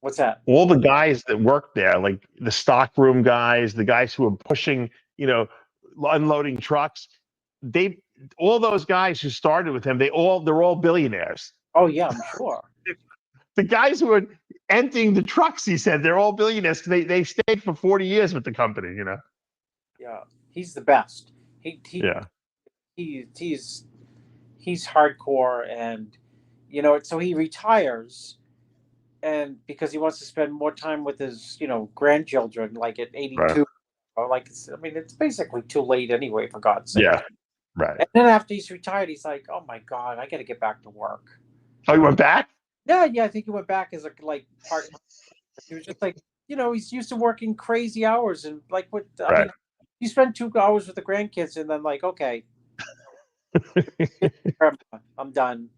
What's that? All the guys that worked there, like the stockroom guys, the guys who were pushing, unloading trucks, all those guys who started with him, they're all billionaires. Oh yeah, I'm sure. The guys who are emptying the trucks, he said, they're all billionaires because they stayed for 40 years with the company. Yeah, he's the best. He's hardcore, and so he retires, and because he wants to spend more time with his grandchildren, like at 82. Right. Or it's basically too late anyway, for God's sake. Yeah. Right. And then after he's retired, he's like, oh my God, I got to get back to work. Oh, he went back? Yeah, I think he went back as a part. He was just like, he's used to working crazy hours, and like what? I mean, you spend 2 hours with the grandkids, and then like, okay, I'm done.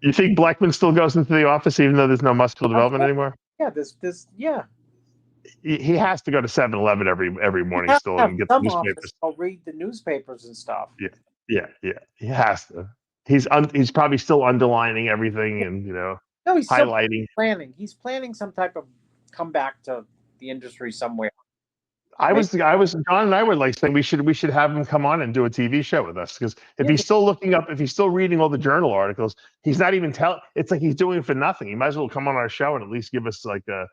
You think Blackman still goes into the office even though there's no muscular development anymore? Yeah, yeah. He has to go to 7-Eleven every morning still and get the newspapers. I'll read the newspapers and stuff. Yeah. He has to. He's probably still underlining everything and No, he's highlighting. Planning. He's planning some type of comeback to the industry somewhere. John and I were like saying we should have him come on and do a TV show with us, because if he's still reading all the journal articles, he's not even it's like he's doing it for nothing. He might as well come on our show and at least give us a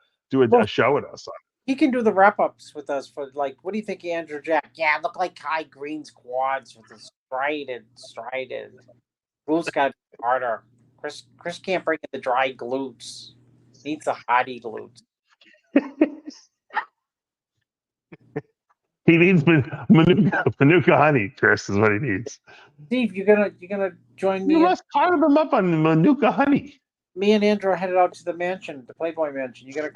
show with us. He can do the wrap-ups with us for like, what do you think, Andrew Jack? Yeah, look like Kai Green's quads with the strided. Glutes got harder. Chris can't break in the dry glutes. Needs the hottie glutes. He needs Manuka honey, Chris, is what he needs. Steve, you're gonna join me. You must carve him up on Manuka honey. Me and Andrew are headed out to the mansion, the Playboy Mansion. You gotta.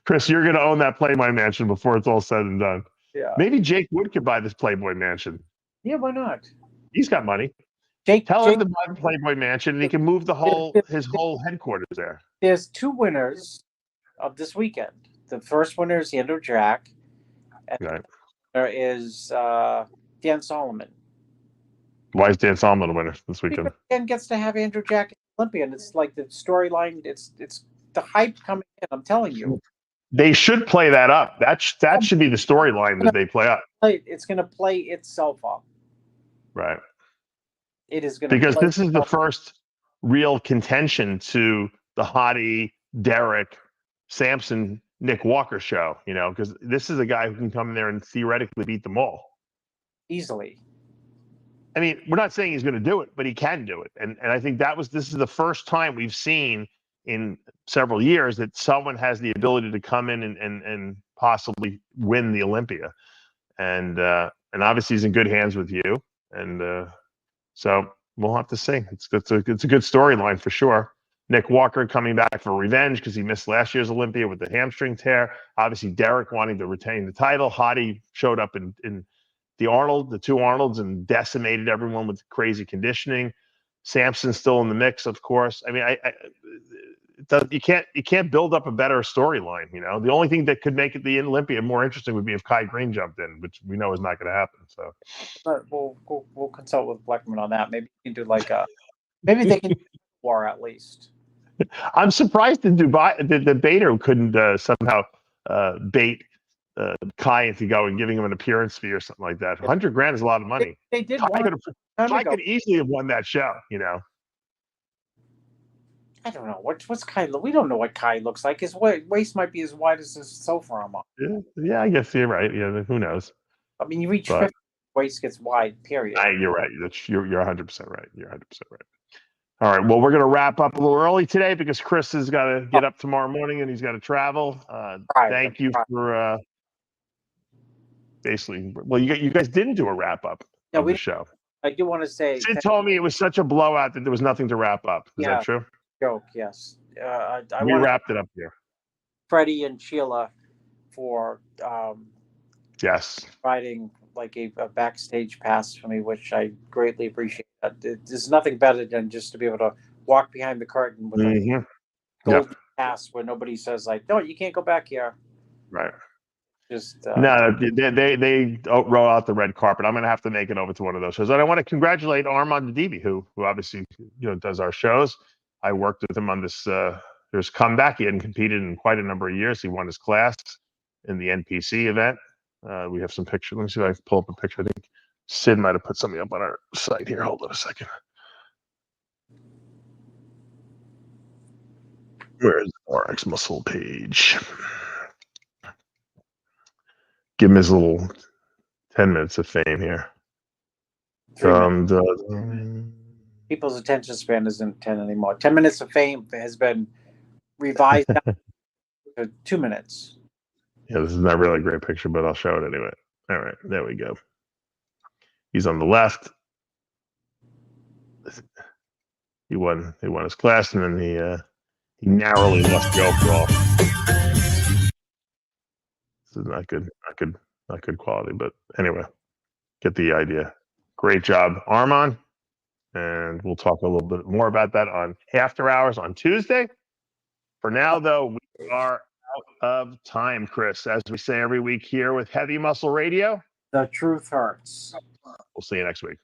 Chris, you're gonna own that Playboy Mansion before it's all said and done. Yeah. Maybe Jake Wood could buy this Playboy Mansion. Yeah, why not? He's got money. Tell him to buy the Playboy Mansion, and he can move his whole headquarters there. There's 2 winners of this weekend. The first winner is Andrew Jack, and there is Dan Solomon. Why is Dan Solomon the winner this weekend? Because Dan gets to have Andrew Jack Olympian. It's like the storyline. It's the hype coming in. I'm telling you. They should play that up. That should be the storyline that they play up. It's going to play itself up. Right. It is going to, because this is the first real contention to the Hottie Derek Samson Nick Walker show, because this is a guy who can come in there and theoretically beat them all. Easily. I mean, we're not saying he's going to do it, but he can do it. And I think this is the first time we've seen in several years that someone has the ability to come in and possibly win the Olympia. And obviously he's in good hands with you. And so we'll have to see. It's a good storyline for sure. Nick Walker coming back for revenge because he missed last year's Olympia with the hamstring tear. Obviously, Derek wanting to retain the title. Hadi showed up in the two Arnolds, and decimated everyone with crazy conditioning. Samson's still in the mix, of course. I mean, you can't build up a better storyline. The only thing that could make it the Olympia more interesting would be if Kai Green jumped in, which we know is not going to happen. So, but we'll consult with Blackman on that. Maybe you can do maybe they can do war at least. I'm surprised the Bader couldn't somehow bait Kai into going, giving him an appearance fee or something like that. $100,000 is a lot of money. They did. Kai could easily have won that show. I don't know what's Kai. We don't know what Kai looks like. His waist might be as wide as his sofa arm. Yeah, I guess you're right. Yeah, who knows? I mean, you reach 50, waist gets wide. Period. You're right. You're 100% right. You're 100% right. All right. Well, we're going to wrap up a little early today because Chris has got to get up tomorrow morning and he's got to travel. Thank you for basically. Well, you guys didn't do a wrap up of the show. I do want to say. Sid told me it was such a blowout that there was nothing to wrap up. Is that true? Joke. Yes. We wrapped it up here. Freddie and Sheila for yes, providing a backstage pass for me, which I greatly appreciate. There's nothing better than just to be able to walk behind the curtain with a gold pass where nobody says no, you can't go back here. Right. Just no, they roll out the red carpet. I'm going to have to make it over to one of those shows. And I want to congratulate Armand Adibi, who obviously does our shows. I worked with him on this his comeback. He hadn't competed in quite a number of years. He won his class in the NPC event. We have some pictures. Let me see if I can pull up a picture. I think Sid might have put something up on our site here. Hold on a second. Where's the RX Muscle page? Give him his little 10 minutes of fame here. People's attention span isn't 10 anymore. 10 minutes of fame has been revised to 2 minutes. Yeah, this is not really a great picture, but I'll show it anyway. All right, there we go. He's on the left. He won his class, and then he narrowly lost the overall. This is not good quality, but anyway, get the idea. Great job, Armand. And we'll talk a little bit more about that on After Hours on Tuesday. For now, though, we are out of time, Chris. As we say every week here with Heavy Muscle Radio. The truth hurts. We'll see you next week.